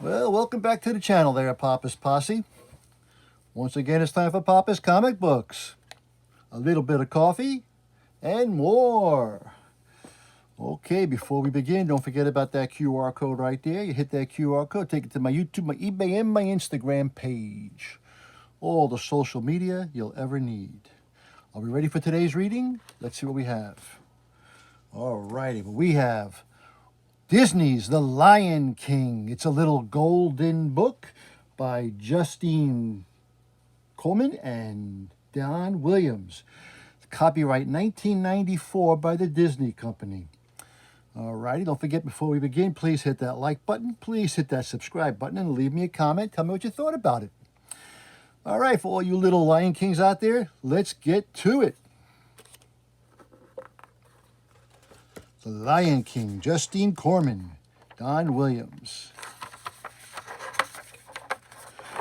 Well, welcome back to the channel there, Papa's Posse. Once again, it's time for Papa's Comic Books. A little bit of coffee and more. Okay, before we begin, don't forget about that QR code right there. You hit that QR code, take it to my YouTube, my eBay, and my Instagram page. All the social media you'll ever need. Are we ready for today's reading? Let's see what we have. Alrighty, we have Disney's The Lion King. It's a little golden book by Justine Coleman and Don Williams. Copyright 1994 by the Disney Company. Alrighty, don't forget before we begin, please hit that like button, please hit that subscribe button, and leave me a comment. Tell me what you thought about it. Alright, for all you little Lion Kings out there, let's get to it. The Lion King, Justine Corman, Don Williams.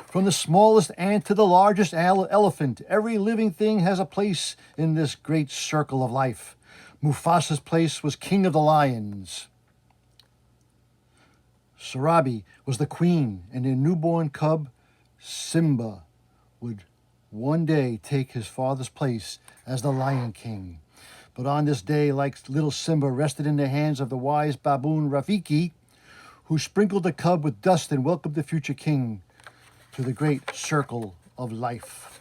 From the smallest ant to the largest elephant, every living thing has a place in this great circle of life. Mufasa's place was king of the lions. Sarabi was the queen, and their newborn cub, Simba, would one day take his father's place as the Lion King. But on this day, like little Simba, rested in the hands of the wise baboon Rafiki, who sprinkled the cub with dust and welcomed the future king to the great circle of life.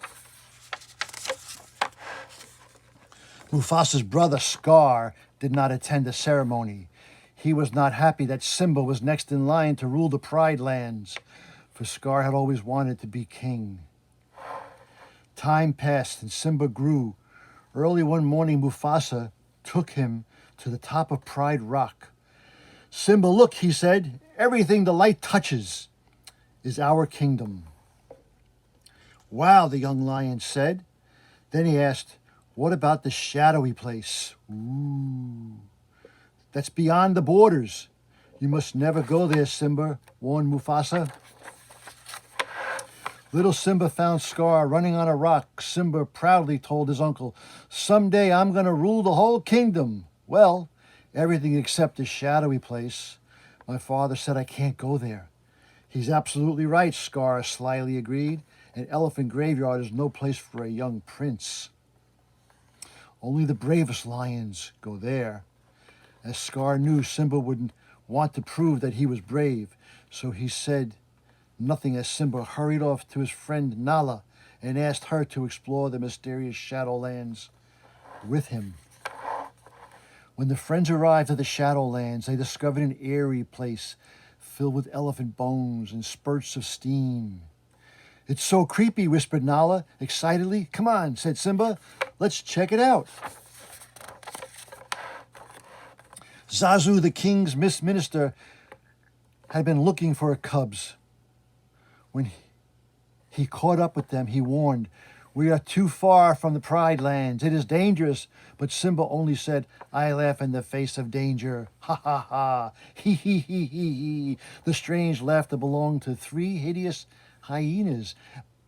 Mufasa's brother Scar did not attend the ceremony. He was not happy that Simba was next in line to rule the Pride Lands, for Scar had always wanted to be king. Time passed and Simba grew. Early one morning, Mufasa took him to the top of Pride Rock. Simba, look, he said, everything the light touches is our kingdom. Wow, the young lion said. Then he asked, what about the shadowy place? Ooh, that's beyond the borders. You must never go there, Simba, warned Mufasa. Little Simba found Scar running on a rock. Simba proudly told his uncle, someday I'm going to rule the whole kingdom. Well, everything except the shadowy place. My father said I can't go there. He's absolutely right, Scar slyly agreed. An elephant graveyard is no place for a young prince. Only the bravest lions go there. As Scar knew, Simba wouldn't want to prove that he was brave, so he said nothing as Simba hurried off to his friend Nala and asked her to explore the mysterious Shadowlands with him. When the friends arrived at the Shadowlands, they discovered an eerie place filled with elephant bones and spurts of steam. It's so creepy, whispered Nala excitedly. Come on, said Simba, let's check it out. Zazu, the king's minister, had been looking for cubs. When he caught up with them, he warned, we are too far from the Pride Lands. It is dangerous. But Simba only said, I laugh in the face of danger. Ha ha ha. Hee hee hee hee hee. The strange laughter belonged to three hideous hyenas,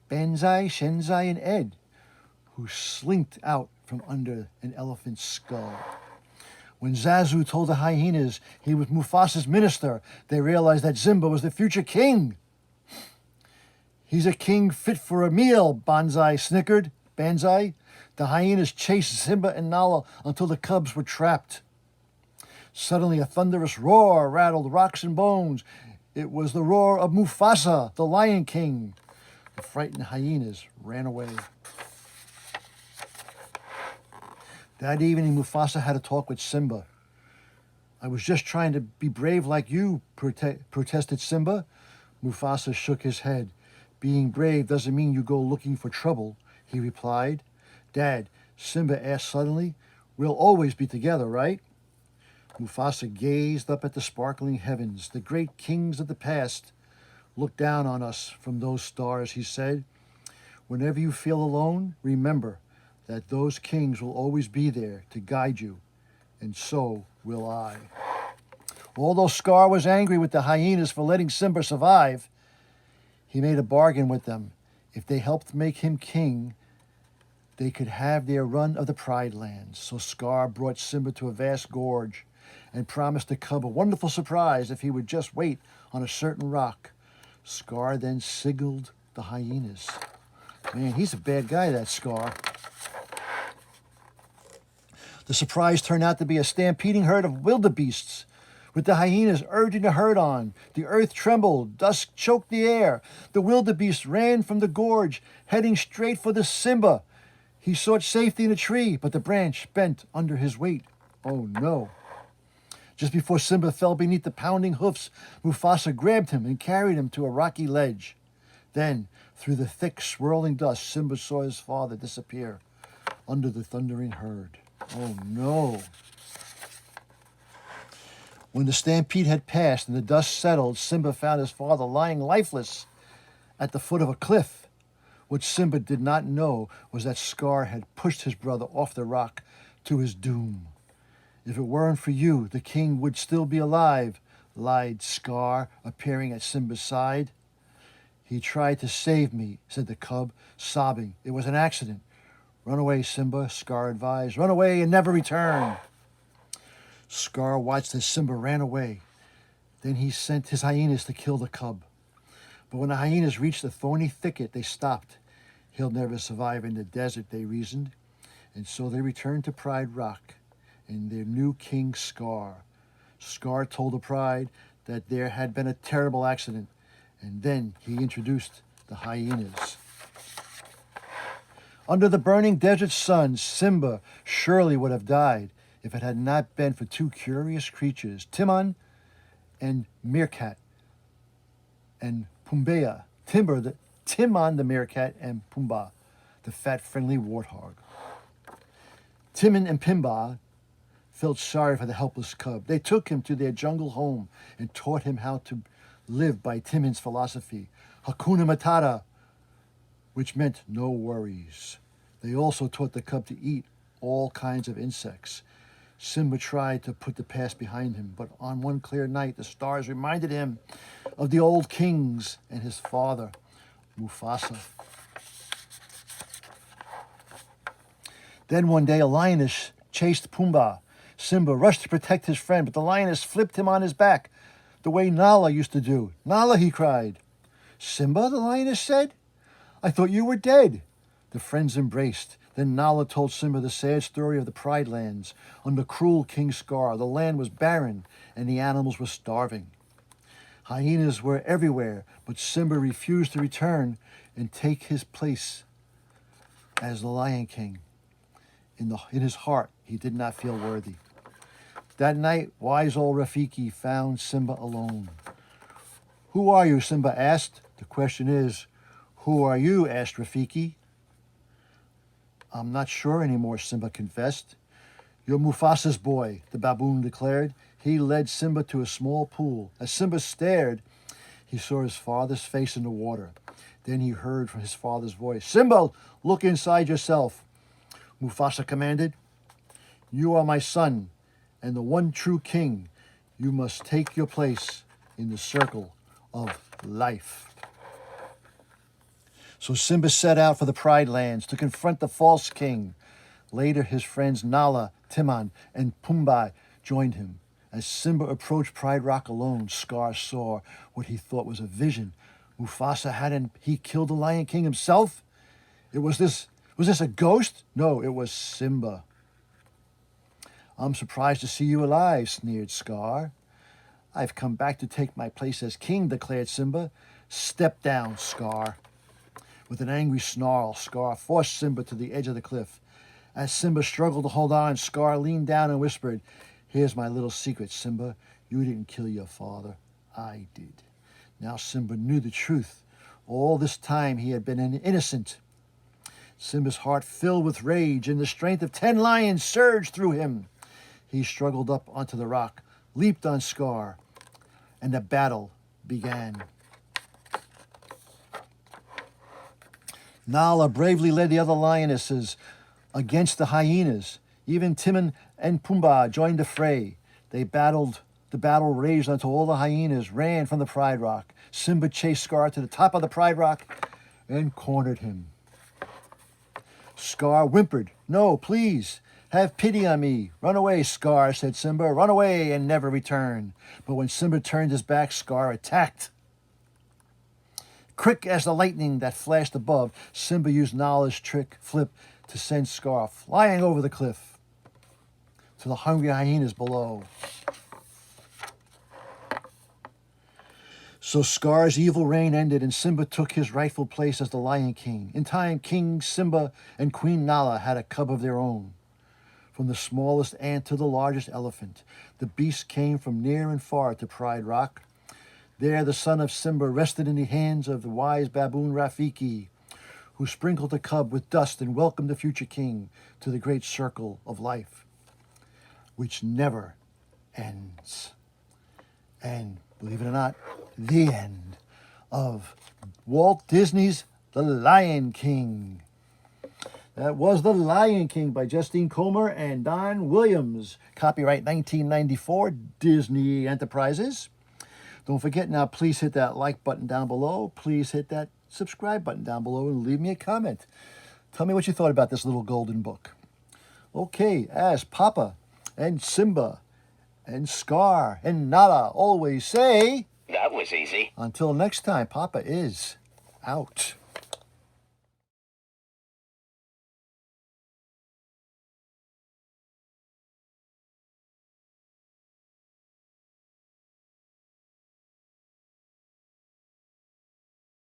Banzai, Shenzai, and Ed, who slinked out from under an elephant's skull. When Zazu told the hyenas he was Mufasa's minister, they realized that Simba was the future king. He's a king fit for a meal, Banzai snickered. Banzai. The hyenas chased Simba and Nala until the cubs were trapped. Suddenly a thunderous roar rattled rocks and bones. It was the roar of Mufasa, the Lion King. The frightened hyenas ran away. That evening, Mufasa had a talk with Simba. I was just trying to be brave like you, protested Simba. Mufasa shook his head. Being brave doesn't mean you go looking for trouble, he replied. Dad, Simba asked suddenly, we'll always be together, right? Mufasa gazed up at the sparkling heavens. The great kings of the past look down on us from those stars, he said. Whenever you feel alone, remember that those kings will always be there to guide you, and so will I. Although Scar was angry with the hyenas for letting Simba survive, he made a bargain with them. If they helped make him king, they could have their run of the Pride Lands. So Scar brought Simba to a vast gorge and promised the cub a wonderful surprise if he would just wait on a certain rock. Scar then signaled the hyenas. Man, he's a bad guy, that Scar. The surprise turned out to be a stampeding herd of wildebeests, with the hyenas urging the herd on. The earth trembled, dust choked the air. The wildebeest ran from the gorge, heading straight for the Simba. He sought safety in a tree, but the branch bent under his weight. Oh no. Just before Simba fell beneath the pounding hoofs, Mufasa grabbed him and carried him to a rocky ledge. Then, through the thick, swirling dust, Simba saw his father disappear under the thundering herd. Oh no. When the stampede had passed and the dust settled, Simba found his father lying lifeless at the foot of a cliff. What Simba did not know was that Scar had pushed his brother off the rock to his doom. If it weren't for you, the king would still be alive, lied Scar, appearing at Simba's side. He tried to save me, said the cub, sobbing. It was an accident. Run away, Simba, Scar advised. Run away and never return. Scar watched as Simba ran away. Then he sent his hyenas to kill the cub. But when the hyenas reached a thorny thicket, they stopped. He'll never survive in the desert, they reasoned. And so they returned to Pride Rock and their new king, Scar. Scar told the Pride that there had been a terrible accident, and then he introduced the hyenas. Under the burning desert sun, Simba surely would have died if it had not been for two curious creatures, Timon and Meerkat, and Pumbaa. Timon the meerkat, and Pumbaa, the fat, friendly warthog. Timon and Pumbaa felt sorry for the helpless cub. They took him to their jungle home and taught him how to live by Timon's philosophy, Hakuna Matata, which meant no worries. They also taught the cub to eat all kinds of insects. Simba tried to put the past behind him, but on one clear night, the stars reminded him of the old kings and his father, Mufasa. Then one day, a lioness chased Pumbaa. Simba rushed to protect his friend, but the lioness flipped him on his back, the way Nala used to do. Nala, he cried. Simba, the lioness said. I thought you were dead. The friends embraced. Then Nala told Simba the sad story of the Pride Lands. Under cruel King Scar, the land was barren and the animals were starving. Hyenas were everywhere, but Simba refused to return and take his place as the Lion King. In his heart, he did not feel worthy. That night, wise old Rafiki found Simba alone. Who are you? Simba asked. The question is, who are you? Asked Rafiki. I'm not sure anymore, Simba confessed. You're Mufasa's boy, the baboon declared. He led Simba to a small pool. As Simba stared, he saw his father's face in the water. Then he heard from his father's voice, Simba, look inside yourself. Mufasa commanded. You are my son and the one true king. You must take your place in the circle of life. So Simba set out for the Pride Lands to confront the false king. Later, his friends Nala, Timon, and Pumbaa joined him. As Simba approached Pride Rock alone, Scar saw what he thought was a vision. Mufasa hadn't he killed the Lion King himself? Was this a ghost? No, it was Simba. I'm surprised to see you alive, sneered Scar. I've come back to take my place as king, declared Simba. Step down, Scar. With an angry snarl, Scar forced Simba to the edge of the cliff. As Simba struggled to hold on, Scar leaned down and whispered, Here's my little secret, Simba. You didn't kill your father. I did. Now Simba knew the truth. All this time he had been an innocent. Simba's heart filled with rage, and the strength of 10 lions surged through him. He struggled up onto the rock, leaped on Scar, and the battle began. Nala bravely led the other lionesses against the hyenas. Even Timon and Pumbaa joined the fray. The battle raged until all the hyenas ran from the Pride Rock. Simba chased Scar to the top of the Pride Rock and cornered him. Scar whimpered, No, please, have pity on me. Run away, Scar, said Simba. Run away and never return. But when Simba turned his back, Scar attacked. Quick as the lightning that flashed above, Simba used Nala's trick flip to send Scar flying over the cliff to the hungry hyenas below. So Scar's evil reign ended, and Simba took his rightful place as the Lion King. In time, King Simba and Queen Nala had a cub of their own. From the smallest ant to the largest elephant, the beast came from near and far to Pride Rock. There the son of Simba rested in the hands of the wise baboon Rafiki, who sprinkled the cub with dust and welcomed the future king to the great circle of life, which never ends. And believe it or not, the end of Walt Disney's The Lion King. That was The Lion King by Justine Comer and Don Williams. Copyright 1994, Disney Enterprises. Don't forget now, please hit that like button down below. Please hit that subscribe button down below and leave me a comment. Tell me what you thought about this little golden book. Okay, as Papa and Simba and Scar and Nala always say, that was easy. Until next time, Papa is out.